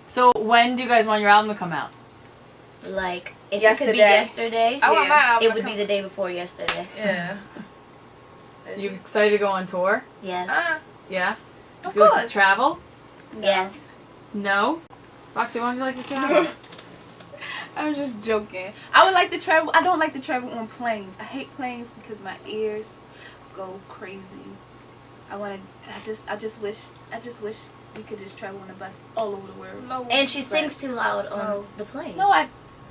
So when do you guys want your album to come out? Like, if it could be yesterday, I want my album it would be the day before yesterday. Yeah. You excited to go on tour? Yes. Yeah? Of Do you like course. to travel? Yes. No? Roxy, why do you like to travel? I'm just joking. I would like to travel. I don't like to travel on planes. I hate planes because my ears go crazy. I just wish we could just travel on a bus all over the world. No. And she sings too loud on the plane. No, I.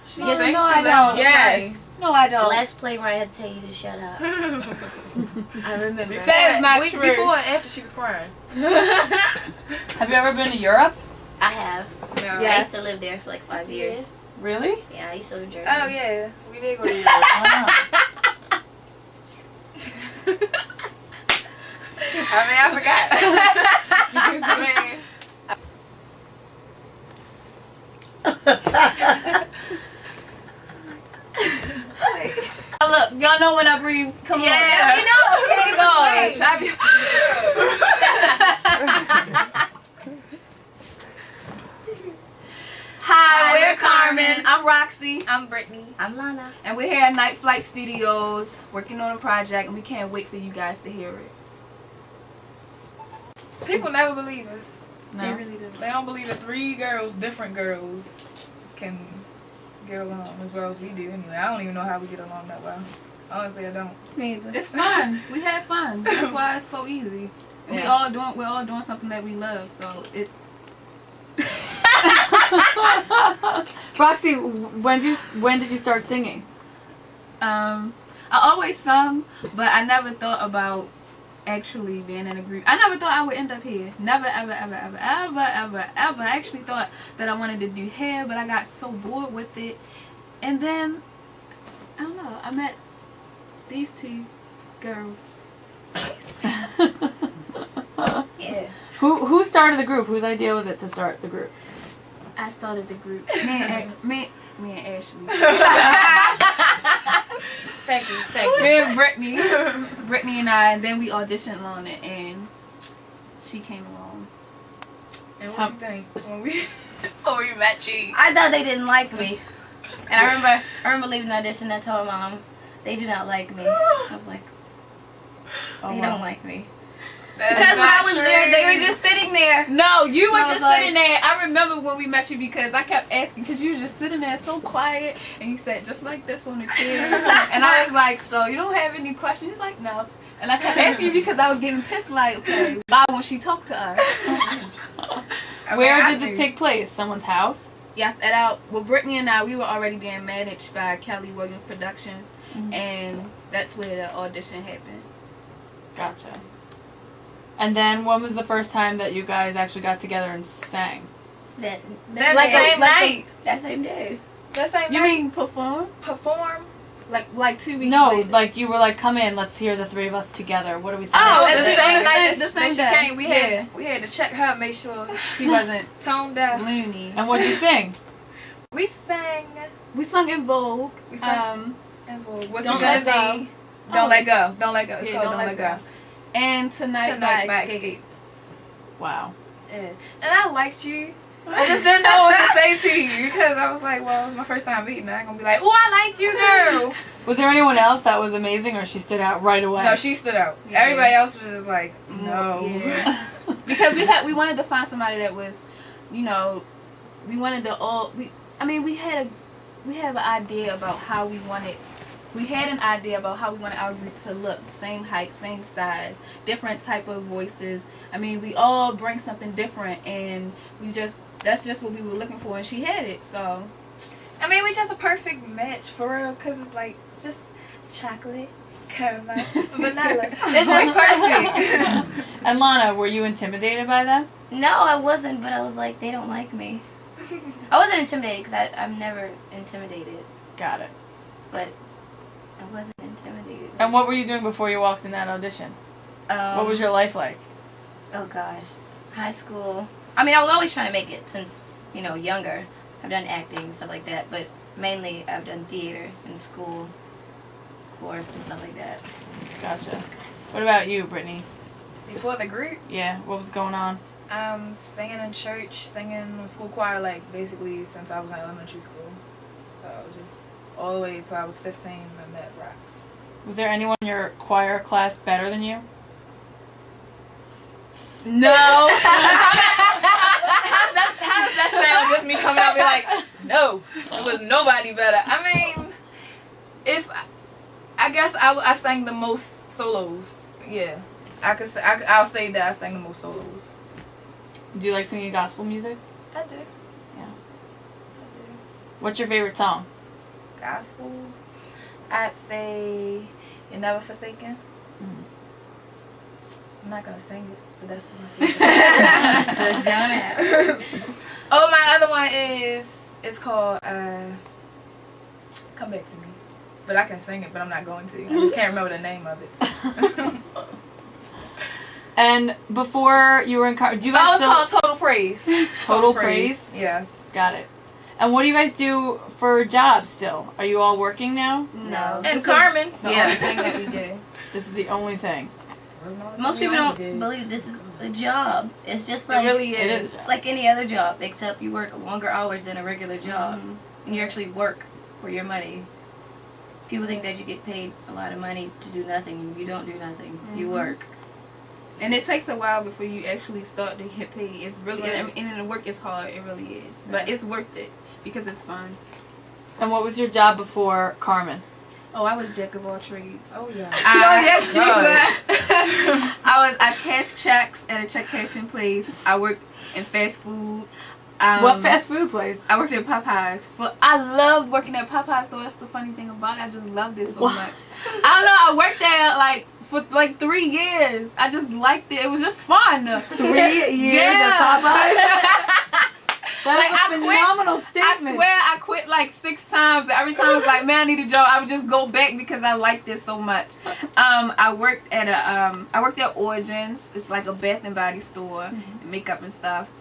She No, sings no, too I loud. don't. Yes. No, I don't. Last plane ride, I had to tell you to shut up. I remember. That is not true. Before and after she was crying. Have you ever been to Europe? I have. No. Yeah, I Yes. used to live there for like 5 years. Really? Yeah, I used to live in Germany. Oh yeah, we did go to Europe. Wow. I mean, I forgot. Oh, look, y'all know when I breathe. Come on. Yeah, we know. Okay, gosh. Hi, we're Carmen. I'm Roxy. I'm Brittany. I'm Lana. And we're here at Night Flight Studios working on a project, and we can't wait for you guys to hear it. People never believe us. They No? really do. They don't believe that 3 girls, different girls, can get along as well as we do. Anyway, I don't even know how we get along that well. Honestly, I don't. Me either. It's fun. We had fun. That's why it's so easy. Yeah. We're all doing something that we love, so it's. Roxy, when did you start singing? I always sung, but I never thought about actually being in a group. I never thought I would end up here. Never, ever, ever, ever, ever, ever, ever. I actually thought that I wanted to do hair, but I got so bored with it. And then, I don't know, I met these 2 girls. Yeah. Who started the group? Whose idea was it to start the group? I started the group. Me and Ashley. Thank you. Thank you. Me and Brittany. Brittany and I, and then we auditioned on it, and she came along. And what you think when we met you? I thought they didn't like me. And I remember leaving the audition and I told Mom, they do not like me. I was like, they don't like me. Because when I was there, they were just sitting there. No, you were I was just like- sitting there. I remember when we met you because I kept asking, because you were just sitting there so quiet, and you sat just like this on the chair. And I was like, so you don't have any questions? He's like, no. And I kept asking you because I was getting pissed, like, okay, why won't she talk to us? Where did this take place? Someone's house? Yes, Brittany and I, we were already being managed by Kelly Williams Productions, and that's where the audition happened. Gotcha. And then when was the first time that you guys actually got together and sang? That like same night. That same day. That same You night. mean perform? Perform. Like 2 weeks No, later? like you were like, come in, let's hear the 3 of us together. What are we saying? Oh, the it's same the night same- that the same she day. came. Yeah. We had to check her, make sure She wasn't tone deaf. loony. And what did you sing? We sang. We sung In Vogue. We sang. What's Don't it gonna Let Go. be? Don't let go. Don't let go. It's Yeah, called Don't Let Go. And Tonight by Escape. Wow. Yeah. And I liked you. I just didn't know what to say to you because I was like, well, it's my first time meeting her. I'm gonna be like, oh, I like you, girl. Was there anyone else that was amazing, or she stood out right away? No, she stood out. Yeah. Everybody else was just like, no. Yeah. Because we wanted to find somebody that was, you know, we wanted to all we had an idea about how we wanted. We had an idea about how we wanted our group to look. Same height, same size, different type of voices. I mean, we all bring something different, and that's just what we were looking for, and she had it, so. I mean, we're just a perfect match for real because it's like just chocolate, caramel, vanilla. It's just perfect. And Lana, were you intimidated by them? No, I wasn't, but I was like, they don't like me. I wasn't intimidated because I'm never intimidated, Got it. but I wasn't intimidated. And what were you doing before you walked in that audition? What was your life like? Oh gosh, high school. I mean, I was always trying to make it since, younger. I've done acting and stuff like that, but mainly I've done theater in school, chorus and stuff like that. Gotcha. What about you, Brittany? Before the group, Yeah, what was going on? Singing in church, singing in school choir, like basically since I was in elementary school. So just all the way till I was 15 I met Rox. Was there anyone in your choir class better than you? No. How does that sound? Just me coming out and be like, no, it was nobody better. I mean, I guess I sang the most solos. Yeah, I'll say that I sang the most solos. Do you like singing gospel music? I do. Yeah. I do. What's your favorite song? Gospel, I'd say You're Never Forsaken. I'm not gonna sing it, but that's my favorite. So Jonah. Oh, my other one it's called Come Back to Me. But I can sing it, but I'm not going to. I just can't remember the name of it. And before you were in CARMEN, do you guys it's called Total Praise. Total Praise? Yes. Got it. And what do you guys do for jobs still? Are you all working now? No. And CARMEN. The only thing that we do. This is the only thing. Most people don't believe this is a job. It's just like It really It is. is. it's like any other job, except you work longer hours than a regular job, and you actually work for your money. People think that you get paid a lot of money to do nothing, and you don't do nothing. You work. And it takes a while before you actually start to get paid. It's really, Right. and the work is hard. It really is. But it's worth it because it's fun. And what was your job before CARMEN? Oh, I was jack of all trades. Oh, yeah. Yes, you God. I cashed checks at a check cashing place. I worked in fast food. What fast food place? I worked at Popeyes. I loved working at Popeyes, though. That's the funny thing about it. I just loved it so What? much. I don't know. I worked there for 3 years. I just liked it. It was just fun. 3 years at Popeyes? That's Like, a I quit- phenomenal I statement. swear I quit 6 times. Every time I was like, man, I need a job. I would just go back because I liked it so much. I worked at Origins. It's like a Bath and Body store, makeup and stuff.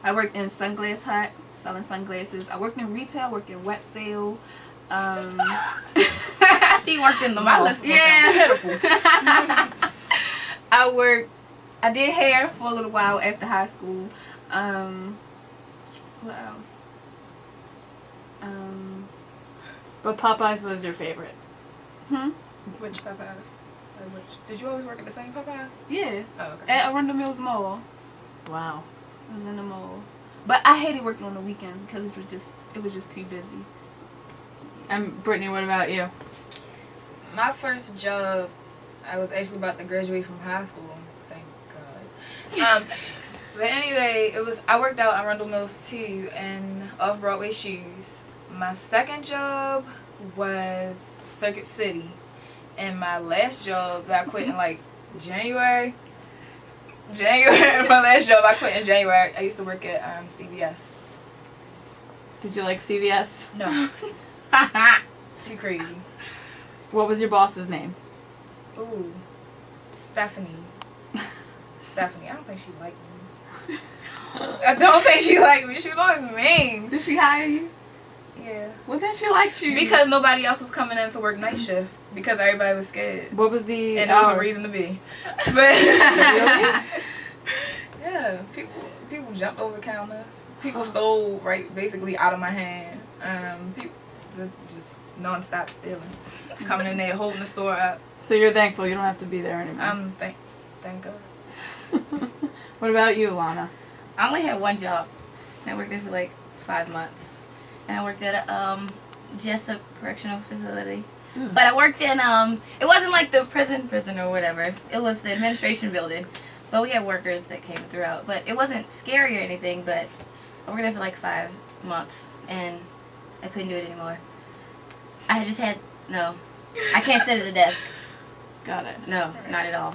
I worked in Sunglass Hut, selling sunglasses. I worked in retail, worked in wet sale. She worked in the mall. Yeah. I did hair for a little while after high school. What else? But Popeyes was your favorite. Which Popeyes? Did you always work at the same Popeye? Yeah. Oh, okay. At Arundel Mills Mall. Wow. I was in the mall. But I hated working on the weekend because it was just too busy. And Brittany, what about you? My first job, I was actually about to graduate from high school. Thank God. But anyway, I worked out at Arundel Mills too, and off-Broadway shoes. My second job was Circuit City, and my last job that I quit in January. My last job I quit in January. I used to work at CVS. Did you like CVS? No. Too crazy. What was your boss's name? Ooh, Stephanie. Stephanie. I don't think she liked me. I don't think she liked me. She was always mean. Did she hire you? Yeah. Well, then she liked you. Because nobody else was coming in to work night shift. Because everybody was scared. What was the And there was a hours? reason to be. But yeah, people jumped over counters. People stole basically out of my hand. People just non-stop stealing. Coming in there, holding the store up. So you're thankful you don't have to be there anymore. Thank God. What about you, Lana? I only had one job. I worked there for 5 months. And I worked at a Jessup Correctional Facility. But I worked in, it wasn't like the prison or whatever. It was the administration building. But we had workers that came throughout. But it wasn't scary or anything, but I worked there for 5 months. And I couldn't do it anymore. I can't sit at a desk. Got it. No, not at all.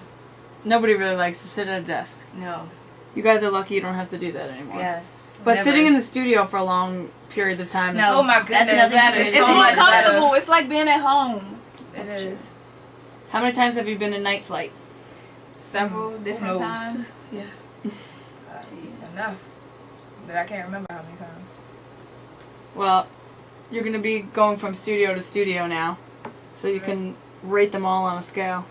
Nobody really likes to sit at a desk. No. You guys are lucky you don't have to do that anymore. Yes. But Never. sitting in the studio for long periods of time No. Oh my goodness. That is it's so more much better. comfortable. It's like being at home. It is. How many times have you been in night flight? Several different knows? times. Yeah. Enough. That I can't remember how many times. Well, you're going to be going from studio to studio now. So you can rate them all on a scale.